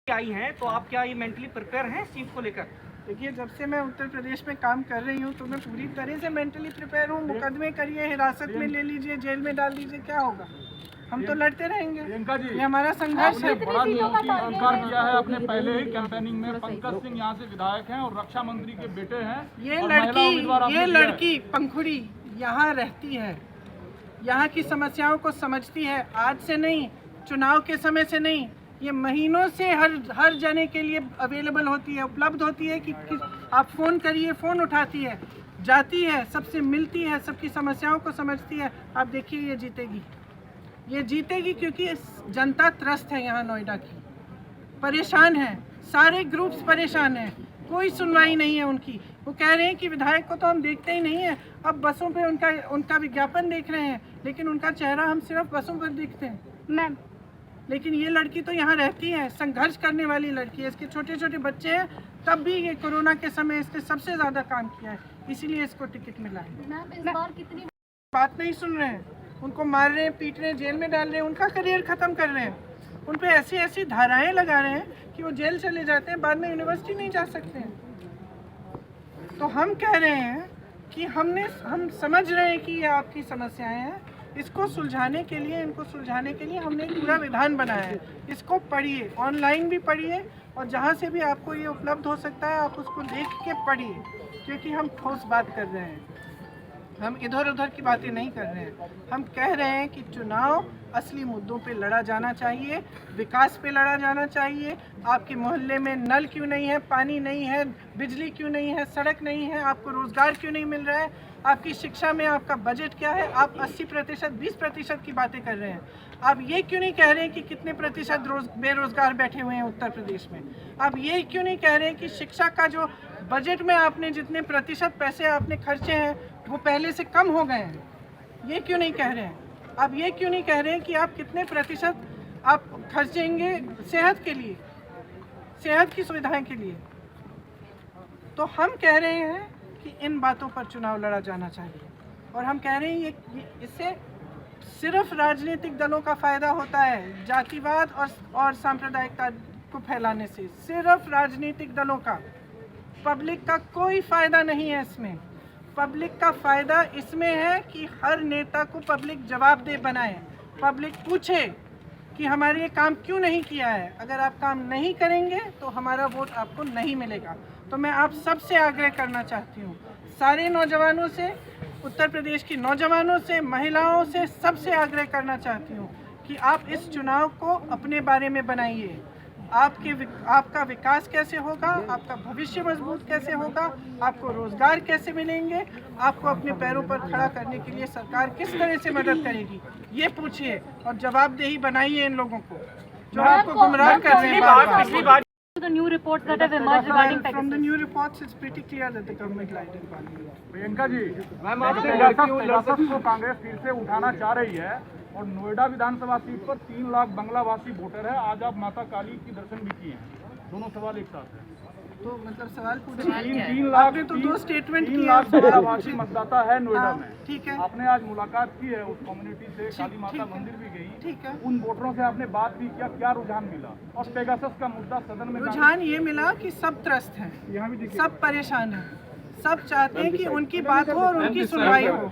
आई हैं तो आप क्या ये मेंटली प्रिपेयर हैं इस चीज़ को लेकर? देखिए, जब से मैं उत्तर प्रदेश में काम कर रही हूँ तो मैं पूरी तरह से मेंटली प्रिपेयर हूँ। मुकदमे करिए, हिरासत में ले लीजिए, जेल में डाल दीजिए, क्या होगा? हम तो लड़ते रहेंगे। ये हमारा संघर्ष है। बड़ा इंकार किया है आपने पहले ही कैंपेनिंग में। पंकज सिंह यहाँ से विधायक हैं और रक्षा मंत्री के बेटे हैं। ये लड़की पंखुड़ी यहाँ रहती है, यहाँ की समस्याओं को समझती है। आज से नहीं, चुनाव के समय से नहीं, ये महीनों से हर जने के लिए अवेलेबल होती है, उपलब्ध होती है कि आप फ़ोन करिए, फ़ोन उठाती है, जाती है, सबसे मिलती है, सबकी समस्याओं को समझती है। आप देखिए, ये जीतेगी क्योंकि जनता त्रस्त है। यहाँ नोएडा की परेशान है, सारे ग्रुप्स परेशान हैं, कोई सुनवाई नहीं है उनकी। वो कह रहे हैं कि विधायक को तो हम देखते ही नहीं है, अब बसों पे उनका विज्ञापन देख रहे हैं, लेकिन उनका चेहरा हम सिर्फ बसों पर देखते हैं मैम। लेकिन ये लड़की तो यहाँ रहती है, संघर्ष करने वाली लड़की है। इसके छोटे छोटे बच्चे हैं, तब भी ये कोरोना के समय इसने सबसे ज़्यादा काम किया है, इसीलिए इसको टिकट मिला है। मैम, इस बार कितनी बात नहीं सुन रहे हैं, उनको मार रहे हैं, पीट रहे हैं, जेल में डाल रहे हैं, उनका करियर ख़त्म कर रहे हैं। उन पे ऐसी ऐसी धाराएं लगा रहे हैं कि वो जेल चले जाते हैं, बाद में यूनिवर्सिटी नहीं जा सकते हैं। तो हम कह रहे हैं कि हम समझ रहे हैं कि ये आपकी समस्याएं हैं, इसको सुलझाने के लिए, इनको सुलझाने के लिए हमने एक पूरा विधान बनाया है। इसको पढ़िए, ऑनलाइन भी पढ़िए, और जहाँ से भी आपको ये उपलब्ध हो सकता है आप उसको देख के पढ़िए, क्योंकि हम ठोस बात कर रहे हैं, हम इधर उधर की बातें नहीं कर रहे हैं। हम कह रहे हैं कि चुनाव असली मुद्दों पे लड़ा जाना चाहिए, विकास पे लड़ा जाना चाहिए। आपके मोहल्ले में नल क्यों नहीं है, पानी नहीं है, बिजली क्यों नहीं है, सड़क नहीं है, आपको रोज़गार क्यों नहीं मिल रहा है, आपकी शिक्षा में आपका बजट क्या है? आप 80%, 20% की बातें कर रहे हैं। आप ये क्यों नहीं कह रहे हैं कि कितने प्रतिशत बेरोज़गार बैठे हुए हैं उत्तर प्रदेश में? आप ये क्यों नहीं कह रहे हैं कि शिक्षा का जो बजट में आपने जितने प्रतिशत पैसे आपने खर्चे हैं वो पहले से कम हो गए हैं? ये क्यों नहीं कह रहे हैं? आप ये क्यों नहीं कह रहे हैं कि आप कितने प्रतिशत आप खर्चेंगे सेहत के लिए, सेहत की सुविधाएं के लिए? तो हम कह रहे हैं कि इन बातों पर चुनाव लड़ा जाना चाहिए, और हम कह रहे हैं ये इससे सिर्फ राजनीतिक दलों का फ़ायदा होता है, जातिवाद और सांप्रदायिकता को फैलाने से सिर्फ राजनीतिक दलों का, पब्लिक का कोई फ़ायदा नहीं है इसमें। पब्लिक का फ़ायदा इसमें है कि हर नेता को पब्लिक जवाबदेह बनाए, पब्लिक पूछे कि हमारे ये काम क्यों नहीं किया है। अगर आप काम नहीं करेंगे तो हमारा वोट आपको नहीं मिलेगा। तो मैं आप सबसे आग्रह करना चाहती हूँ, सारे नौजवानों से, उत्तर प्रदेश की नौजवानों से, महिलाओं से, सबसे आग्रह करना चाहती हूँ कि आप इस चुनाव को अपने बारे में बनाइए। आपका विकास कैसे होगा, आपका भविष्य मजबूत कैसे होगा, आपको रोजगार कैसे मिलेंगे, आपको अपने पैरों पर खड़ा करने के लिए सरकार किस तरह से मदद करेगी, ये पूछिए और जवाबदेही बनाइए इन लोगों को जो आपको गुमराह कर रहे हैं। The new reports that have emerged regarding Pegasus. From the new reports, it's pretty clear that the government lied in Parliament. Priyanka ji, ma'am हिरासत को कांग्रेस फिर से उठाना चाह रही है और नोएडा विधानसभा सीट पर 3 लाख बंगलावासी वोटर है। आज आप माता काली की दर्शन भी किए हैं। दोनों सवाल एक साथ है। तो मतलब सवाल पूछिए। 3 लाख आपने तो 2 स्टेटमेंट किए। 3 लाख बंगलावासी मतदाता है नोएडा में। ठीक है। आपने आज मुलाकात की है उस कम्युनिटी से, काली माता मंदिर भी गई। ठीक है। उन वोटरों से आपने बात भी किया, क्या रुझान मिला? और पेगासस का मुद्दा सदन में रुझान ये मिला कि सब त्रस्त हैं, यहाँ भी सब परेशान हैं, सब चाहते हैं कि उनकी बात हो और उनकी सुनवाई हो।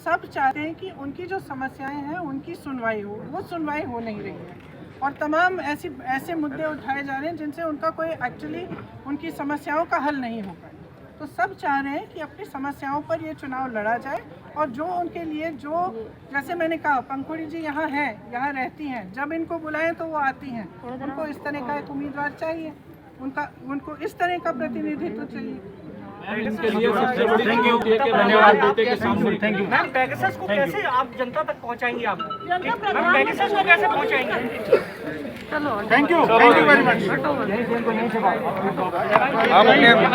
सब चाहते हैं कि उनकी जो समस्याएं हैं उनकी सुनवाई हो, वो सुनवाई हो नहीं रही है। और तमाम ऐसे मुद्दे उठाए जा रहे हैं जिनसे उनका कोई एक्चुअली उनकी समस्याओं का हल नहीं होगा। तो सब चाह रहे हैं कि अपनी समस्याओं पर ये चुनाव लड़ा जाए, और जो उनके लिए, जो जैसे मैंने कहा, पंखुड़ी जी यहाँ हैं, यहाँ रहती हैं, जब इनको बुलाएं तो वो आती हैं। उनको इस तरह का एक उम्मीदवार चाहिए, उनको इस तरह का प्रतिनिधित्व चाहिए। इनके लिए सबसे बड़ी धन्यवाद देते के सामने। Thank you ma'am. पेगासस को कैसे आप जनता तक पहुंचाएंगे? आप पेगासस को कैसे पहुंचाएंगे? चलो, थैंक यू वेरी मच।